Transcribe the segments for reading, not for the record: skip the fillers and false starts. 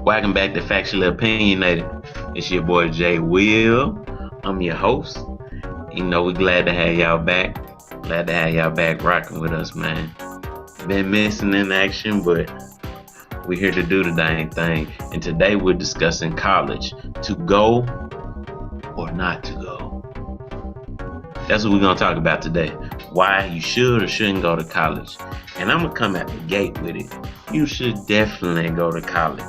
Welcome back to Factually Opinionated. It's your boy Jay Will. I'm your host. We're glad to have y'all back. Glad to have y'all back rocking with us, man. Been missing in action, but we're here to do the dang thing. And today we're discussing college. To go or not to go. That's what we're going to talk about today. Why you should or shouldn't go to college. And I'm going to come at the gate with it. You should definitely go to college.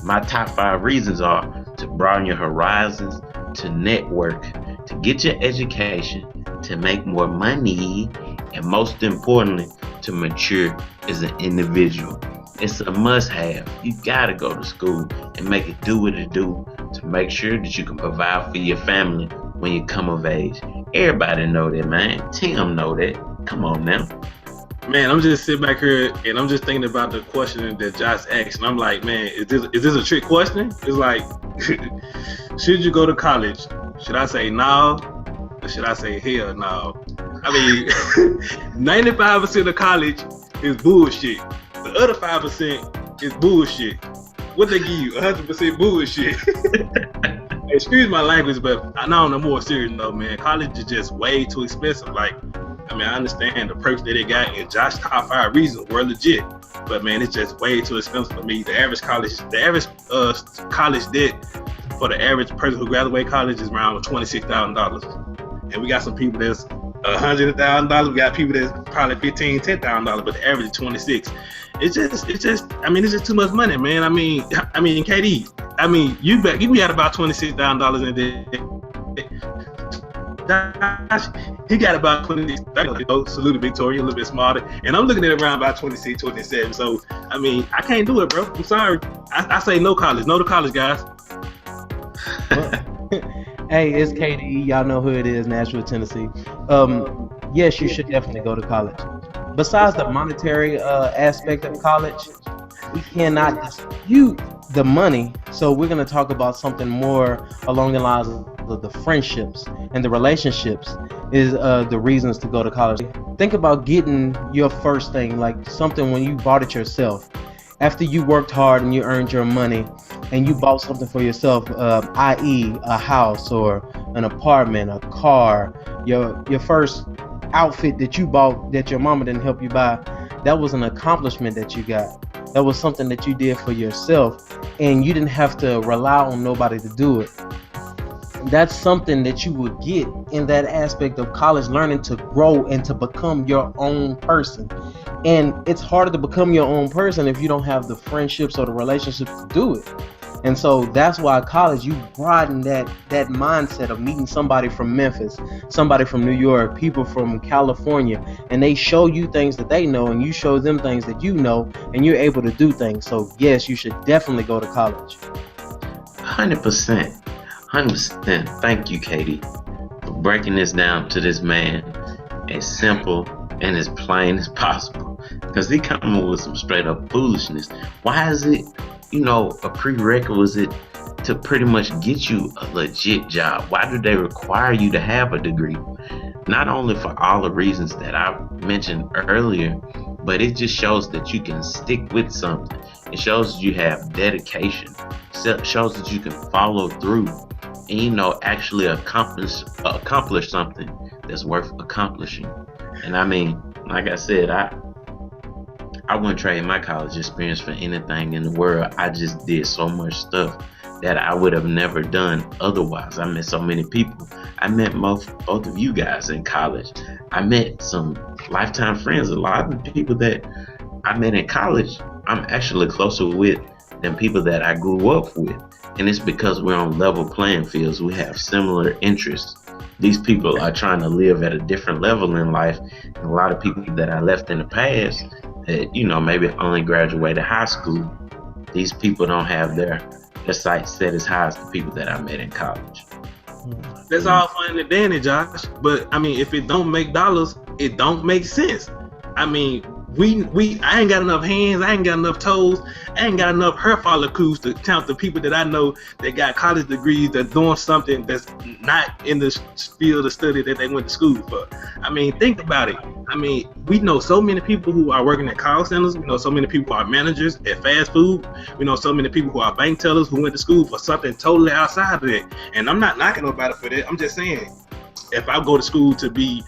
My top 5 reasons are to broaden your horizons, to network, to get your education, to make more money, and most importantly, to mature as an individual. It's a must-have. You gotta go to school and make it do what it do to make sure that you can provide for your family when you come of age. Everybody know that, man. Tim know that. Come on now. Man, I'm just sitting back here and I'm just thinking about the question that Josh asked, and I'm like, man, is this a trick question? It's like, should you go to college? Should I say no, or should I say hell no? I mean, 95% of college is bullshit. The other 5% is bullshit. What they give you? 100% bullshit. Excuse my language, but I know on a more serious note, man, college is just way too expensive. Like, I mean, I understand the perks that it got, and Josh's top 5 reasons were legit, but man, it's just way too expensive for me. The average college debt for the average person who graduates college is around $26,000, and we got some people that's $100,000. We got people that's probably $10,000, but the average is 26. It's just too much money, man. I mean, KD, you be at about $26,000 in there. Josh, he got about 26. Salute to Victoria, a little bit smarter, and I'm looking at around about 26, 27. So, I mean, I can't do it, bro. I'm sorry. I say no college. No to college, guys. Hey, it's KDE. Y'all know who it is, Nashville, Tennessee. Yes, you should definitely go to college. Besides the monetary aspect of college, we cannot dispute the money. So we're going to talk about something more along the lines of the friendships and the relationships is the reasons to go to college. Think about getting your first thing, like something when you bought it yourself. After you worked hard and you earned your money and you bought something for yourself, i.e. a house or an apartment, a car, your first outfit that you bought that your mama didn't help you buy, that was an accomplishment that you got. That was something that you did for yourself, and you didn't have to rely on nobody to do it. That's something that you would get in that aspect of college, learning to grow and to become your own person. And it's harder to become your own person if you don't have the friendships or the relationships to do it. And so that's why college, you broaden that mindset of meeting somebody from Memphis, somebody from New York, people from California, and they show you things that they know and you show them things that you know, and you're able to do things. So yes, you should definitely go to college. 100%. 100%. Thank you, Katie, for breaking this down to this man as simple and as plain as possible. Because he come up with some straight up foolishness. Why is it, a prerequisite to pretty much get you a legit job? Why do they require you to have a degree? Not only for all the reasons that I mentioned earlier, but it just shows that you can stick with something. It shows that you have dedication. It shows that you can follow through and actually accomplish something that's worth accomplishing. And I mean, like I said, I wouldn't trade my college experience for anything in the world. I just did so much stuff that I would have never done otherwise. I met so many people. I met both of you guys in college. I met some lifetime friends. A lot of the people that I met in college, I'm actually closer with than people that I grew up with. And it's because we're on level playing fields. We have similar interests. These people are trying to live at a different level in life. And a lot of people that I left in the past that, maybe only graduated high school, these people don't have their sights set as high as the people that I met in college. That's all fine and dandy, Josh. But I mean, if it don't make dollars, it don't make sense. I mean, I ain't got enough hands, I ain't got enough toes, I ain't got enough hair follicles to count the people that I know that got college degrees that doing something that's not in the field of study that they went to school for. I mean, think about it. I mean, we know so many people who are working at call centers. We know so many people who are managers at fast food. We know so many people who are bank tellers who went to school for something totally outside of it. And I'm not knocking nobody for that. I'm just saying, if I go to school to be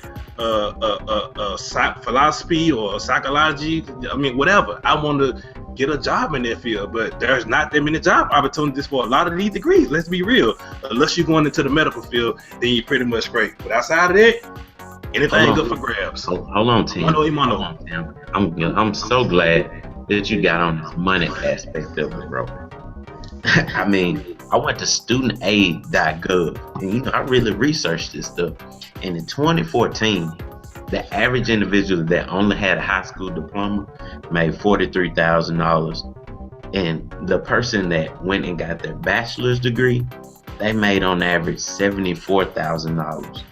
philosophy or psychology, I mean, whatever, I want to get a job in that field, but there's not that many job opportunities for a lot of these degrees. Let's be real. Unless you're going into the medical field, then you're pretty much straight. But outside of that, anything good for grabs. Hold on, Tim. I'm so glad that you got on this money aspect of it, bro. I mean, I went to studentaid.gov, and I really researched this stuff. And in 2014, the average individual that only had a high school diploma made $43,000, and the person that went and got their bachelor's degree, they made on average $74,000.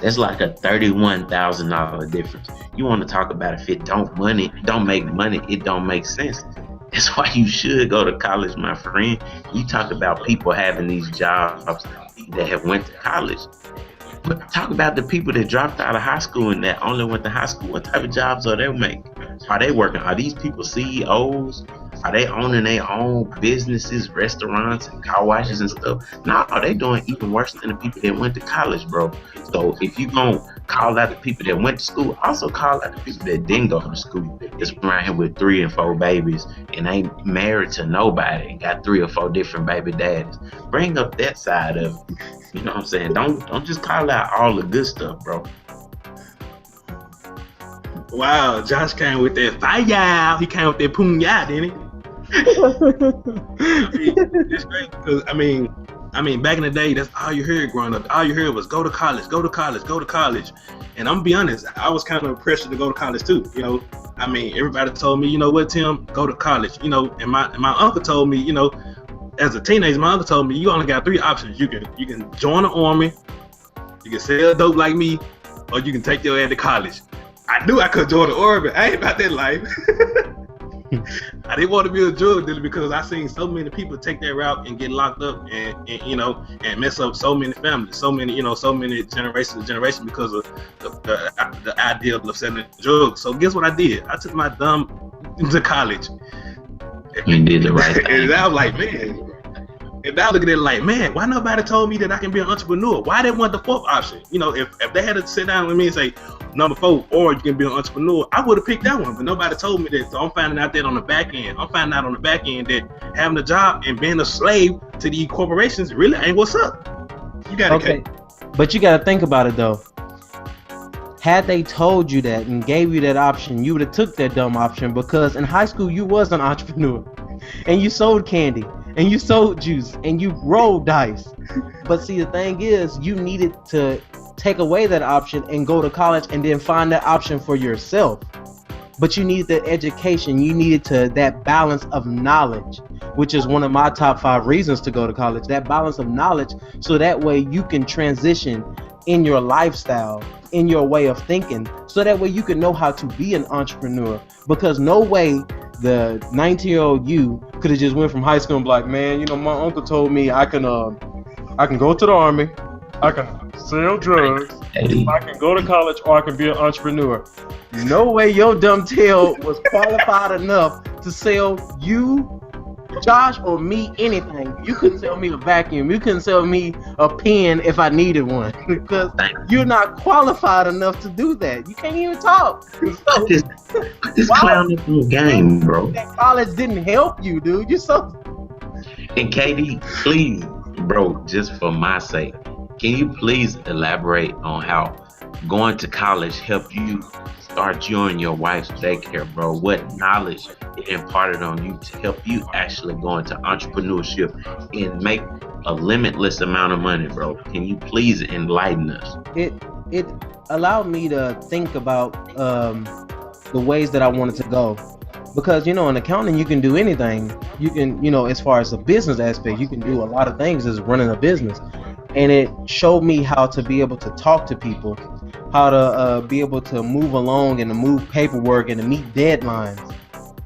That's like a $31,000 difference. You want to talk about if it don't make money, it don't make sense. That's why you should go to college, my friend. You talk about people having these jobs that have went to college. But talk about the people that dropped out of high school and that only went to high school. What type of jobs are they making? Are they working? Are these people CEOs? Are they owning their own businesses, restaurants, and car washes and stuff? No, they doing even worse than the people that went to college, bro. So if you gonna call out the people that went to school, also call out the people that didn't go to school. That's around here with 3 and 4 babies and ain't married to nobody and got 3 or 4 different baby daddies. Bring up that side of it. You know what I'm saying? Don't just call out all the good stuff, bro. Wow, Josh came with that fire. He came with that punya, didn't he? I mean, it's great because I mean, back in the day, that's all you heard growing up. All you heard was go to college, go to college, go to college. And I'm gonna be honest, I was kind of pressured to go to college too. You know, I mean, everybody told me, you know what, Tim, go to college. You know, and my uncle told me, you know, as a teenager, my uncle told me you only got 3 options. You can join the army, you can sell dope like me, or you can take your ass to college. I knew I could join the army. I ain't about that life. I didn't want to be a drug dealer because I seen so many people take that route and get locked up and you know, and mess up so many families, so many generations because of the idea of selling drugs. So guess what I did? I took my dumb to college. You did the right thing. And I was like, man. And now look at it like, man, why nobody told me that I can be an entrepreneur? Why they want the 4th option? You know, if they had to sit down with me and say, number 4, or you can be an entrepreneur, I would have picked that one, but nobody told me that. So I'm finding out that on the back end. I'm finding out on the back end that having a job and being a slave to these corporations really ain't what's up. You got okay. But you got to think about it though. Had they told you that and gave you that option, you would have took that dumb option because in high school you was an entrepreneur and you sold candy and you sold juice and you rolled dice. But see, the thing is, you needed to take away that option and go to college and then find that option for yourself. But you needed the education, you needed that balance of knowledge, which is one of my top 5 reasons to go to college, that balance of knowledge, so that way you can transition in your lifestyle, in your way of thinking, so that way you can know how to be an entrepreneur. Because no way the 19-year-old you could have just went from high school and be like, man, you know, my uncle told me I can go to the army, I can sell drugs, I can go to college, or I can be an entrepreneur. No way your dumb tail was qualified enough to sell you, Josh, or me anything. You couldn't sell me a vacuum. You couldn't sell me a pen if I needed one because you're not qualified enough to do that. You can't even talk. Put this clown into a game, bro. That college didn't help you, dude. You're so. And KD, please, bro, just for my sake, can you please elaborate on how going to college helped you start you and your wife's daycare, bro? What knowledge it imparted on you to help you actually go into entrepreneurship and make a limitless amount of money, bro? Can you please enlighten us? It allowed me to think about the ways that I wanted to go. Because, you know, in accounting, you can do anything. You can, you know, as far as the business aspect, you can do a lot of things as running a business. And it showed me how to be able to talk to people, how to be able to move along and to move paperwork and to meet deadlines.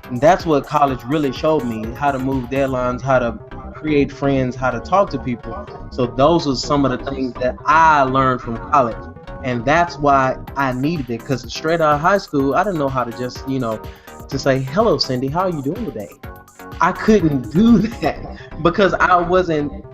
And that's what college really showed me, how to move deadlines, how to create friends, how to talk to people. So those are some of the things that I learned from college. And that's why I needed it, because straight out of high school, I didn't know how to just, to say, hello, Cindy, how are you doing today? I couldn't do that because I wasn't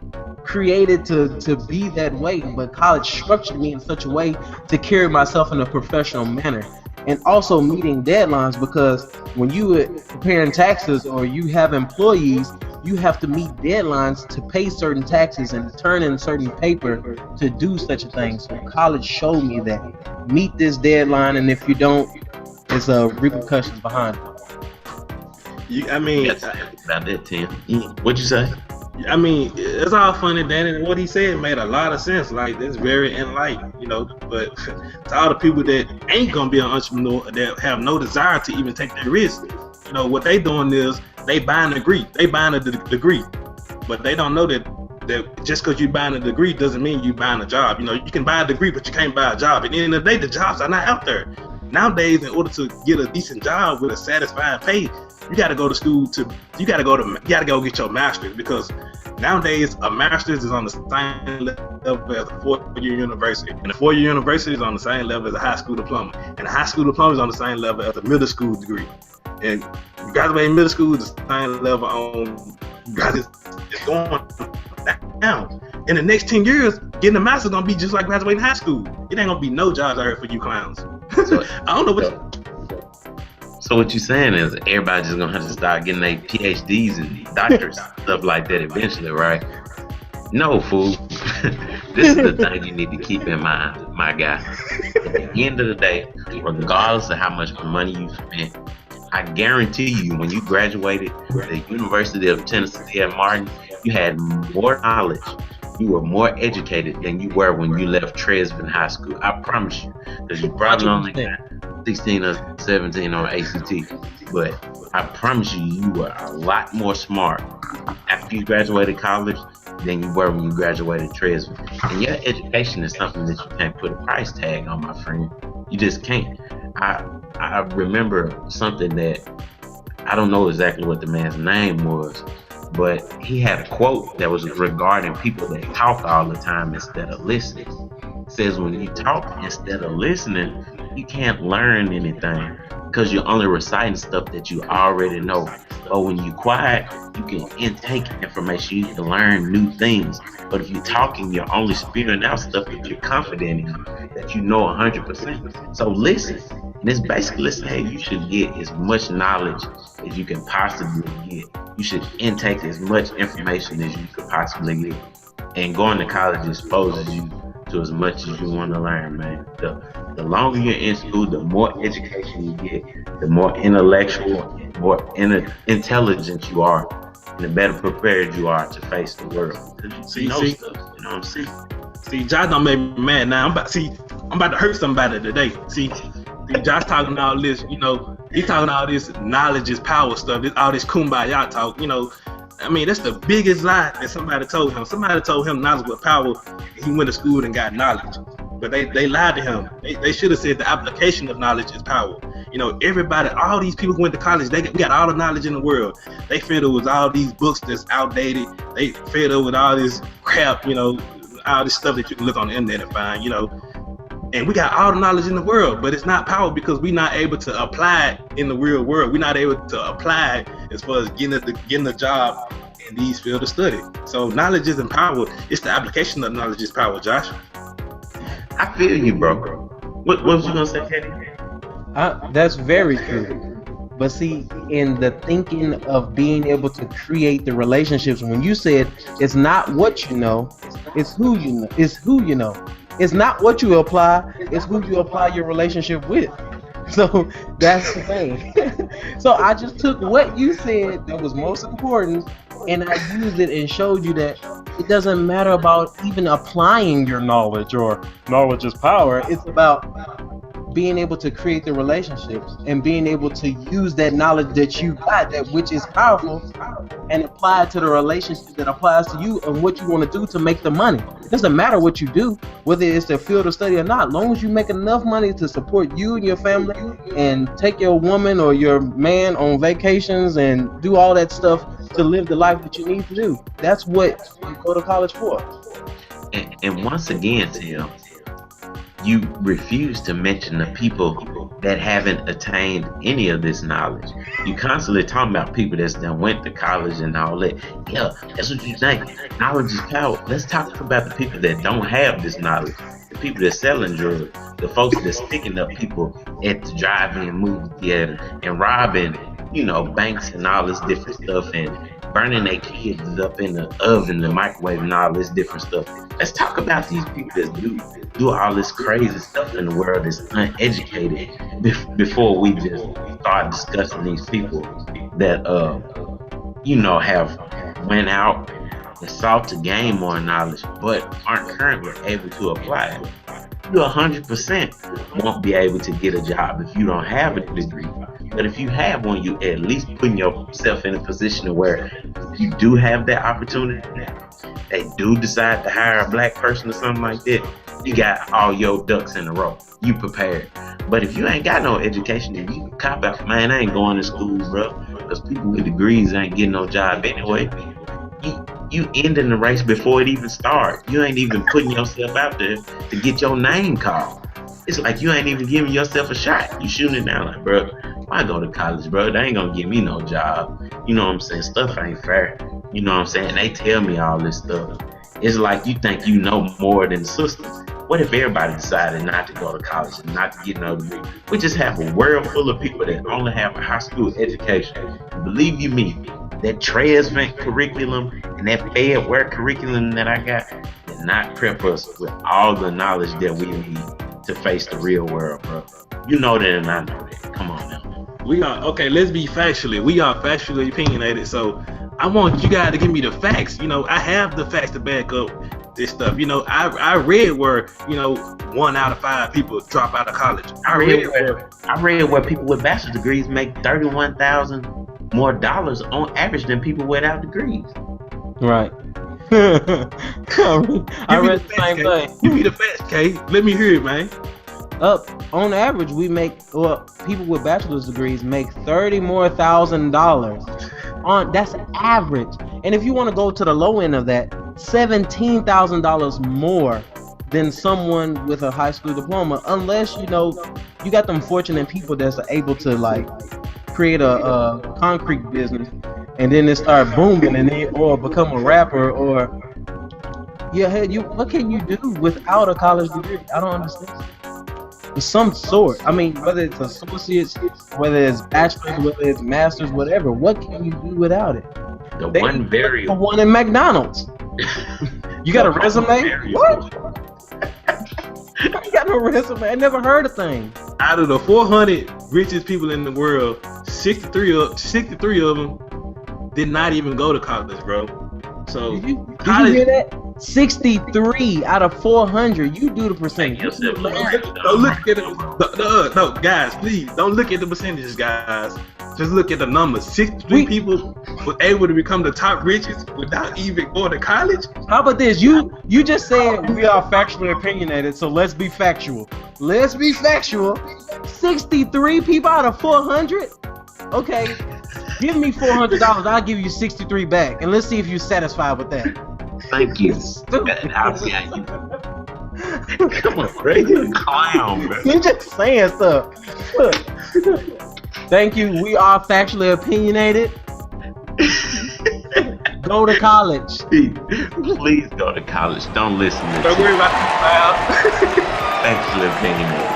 created to be that way. But college structured me in such a way to carry myself in a professional manner. And also meeting deadlines, because when you are preparing taxes or you have employees, you have to meet deadlines to pay certain taxes and turn in certain paper to do such a thing. So college showed me that. Meet this deadline, and if you don't, there's repercussions behind it. Yes, about that, Tim. What'd you say? I mean, it's all funny, Danny, and what he said made a lot of sense. Like, it's very enlightening, But to all the people that ain't gonna be an entrepreneur, that have no desire to even take that risk, what they doing is they buying a degree. They buying a degree, but they don't know that just because you buying a degree doesn't mean you buying a job. You can buy a degree, but you can't buy a job. At the end of the day, the jobs are not out there nowadays. In order to get a decent job with a satisfying pay, you got to go to school. You got to go get your master's, because nowadays a master's is on the same level as a 4-year university, and a 4-year university is on the same level as a high school diploma, and a high school diploma is on the same level as a middle school degree. And graduating middle school is the same level on graduate. It's going down. In the next 10 years, getting a master's is gonna be just like graduating high school. It ain't gonna be no jobs out here for you clowns. So, I don't know what. So what you're saying is everybody's just gonna have to start getting their PhDs and doctors, stuff like that eventually, right? No, fool. This is the thing you need to keep in mind, my guy. At the end of the day, regardless of how much money you spent, I guarantee you, when you graduated the University of Tennessee at Martin, you had more knowledge. You were more educated than you were when you left Tresvant High School. I promise you, because you probably only got 16 or 17 on ACT. But I promise you, you were a lot more smart after you graduated college than you were when you graduated Tresvant. And your education is something that you can't put a price tag on, my friend. You just can't. I remember something that I don't know exactly what the man's name was, but he had a quote that was regarding people that talk all the time instead of listening. It says when you talk instead of listening, you can't learn anything because you're only reciting stuff that you already know. But when you're quiet, you can intake information, you can learn new things. But if you're talking, you're only spewing out stuff that you're confident in, that you know 100%. So listen. And it's basically saying you should get as much knowledge as you can possibly get. You should intake as much information as you could possibly get. And going to college exposes you to as much as you want to learn, man. The longer you're in school, the more education you get, the more intellectual, more intelligent you are, and the better prepared you are to face the world. See, stuff, you know what I'm saying? See, Josh don't make me mad now. I'm about to hurt somebody today. See, Josh talking all this, he's talking all this knowledge is power stuff, all this kumbaya talk, I mean, that's the biggest lie that somebody told him. Somebody told him knowledge was power, and he went to school and got knowledge. But they lied to him. They should have said the application of knowledge is power. Everybody, all these people who went to college, we got all the knowledge in the world. They filled it with all these books that's outdated. They filled it with all this crap, all this stuff that you can look on the internet and find, And we got all the knowledge in the world, but it's not power because we're not able to apply it in the real world. We're not able to apply it as far as getting a job in these fields of study. So knowledge isn't power. It's the application of knowledge is power, Josh. I feel you, bro. What was you going to say, Katie? That's very true. But see, in the thinking of being able to create the relationships, when you said it's not what you know, it's who you know. It's who you know. It's not what you apply, it's who you apply your relationship with. So that's the thing. So I just took what you said that was most important and I used it and showed you that it doesn't matter about even applying your knowledge or knowledge is power. It's about being able to create the relationships and being able to use that knowledge that you got, that which is powerful, and apply it to the relationship that applies to you and what you want to do to make the money. It doesn't matter what you do, whether it's the field of study or not. As long as you make enough money to support you and your family and take your woman or your man on vacations and do all that stuff to live the life that you need to do. That's what you go to college for. And once again, Tim, you refuse to mention the people that haven't attained any of this knowledge. You constantly talking about people that went to college and all that. Yeah, that's what you think. Knowledge is power. Let's talk about the people that don't have this knowledge. The people that selling drugs. The folks that's sticking up people at the drive-in movie theater and robbing, banks and all this different stuff, and burning their kids up in the oven, the microwave, and all this different stuff. Let's talk about these people that do all this crazy stuff in the world that's uneducated before we just start discussing these people that have went out and sought to gain more knowledge but aren't currently able to apply it. You 100% won't be able to get a job if you don't have a degree. But if you have one, you at least putting yourself in a position where you do have that opportunity. They do decide to hire a black person or something like that. You got all your ducks in a row. You prepared. But if you ain't got no education, then you can cop out, man, I ain't going to school, bro. Because people with degrees ain't getting no job anyway. You ending the race before it even starts. You ain't even putting yourself out there to get your name called. It's like you ain't even giving yourself a shot. You shooting it down like, bro, why go to college, bro? They ain't gonna give me no job. You know what I'm saying? Stuff ain't fair. You know what I'm saying? They tell me all this stuff. It's like you think you know more than the system. What if everybody decided not to go to college and not to get no degree? We just have a world full of people that only have a high school education. Believe you me, that transvent curriculum and that FedWare curriculum that I got did not prep us with all the knowledge that we need to face the real world, bro. You know that and I know that. Come on now. Let's be factually. We are factually opinionated, so I want you guys to give me the facts. I have the facts to back up this stuff. I read where, 1 out of 5 people drop out of college. I read where people with bachelor's degrees make $31,000 more dollars on average than people without degrees. Right. I read the same thing. Give me the facts, K. Let me hear it, man. On average, people with bachelor's degrees make $30,000 more. That's average. And if you want to go to the low end of that, $17,000 more than someone with a high school diploma, unless you got them fortunate people that's able to create a concrete business and then it start booming or become a rapper or what can you do without a college degree? I don't understand. Of some sort. I mean, whether it's associates, whether it's bachelor's, whether it's master's, whatever. What can you do without it? One in McDonald's. You got a resume? What? You got no resume. I never heard a thing. Out of the 400 richest people in the world, 63 of them did not even go to college, bro. So did you hear that? 63 out of 400. You do the percentage. Don't look at it. No, guys, please don't look at the percentages, guys. Just look at the numbers. 63 people were able to become the top richest without even going to college. How about this? You just said we are factually opinionated, so let's be factual. Let's be factual. 63 people out of 400? Okay. Give me $400. I'll give you 63 back, and let's see if you're satisfied with that. Thank you. I'll see how you. Come on, bro. You're a clown, bro. You're just saying stuff. Look. Thank you. We are factually opinionated. Go to college. Please go to college. Don't listen to Don't worry about the factually opinionated.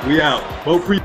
We out. Vote free.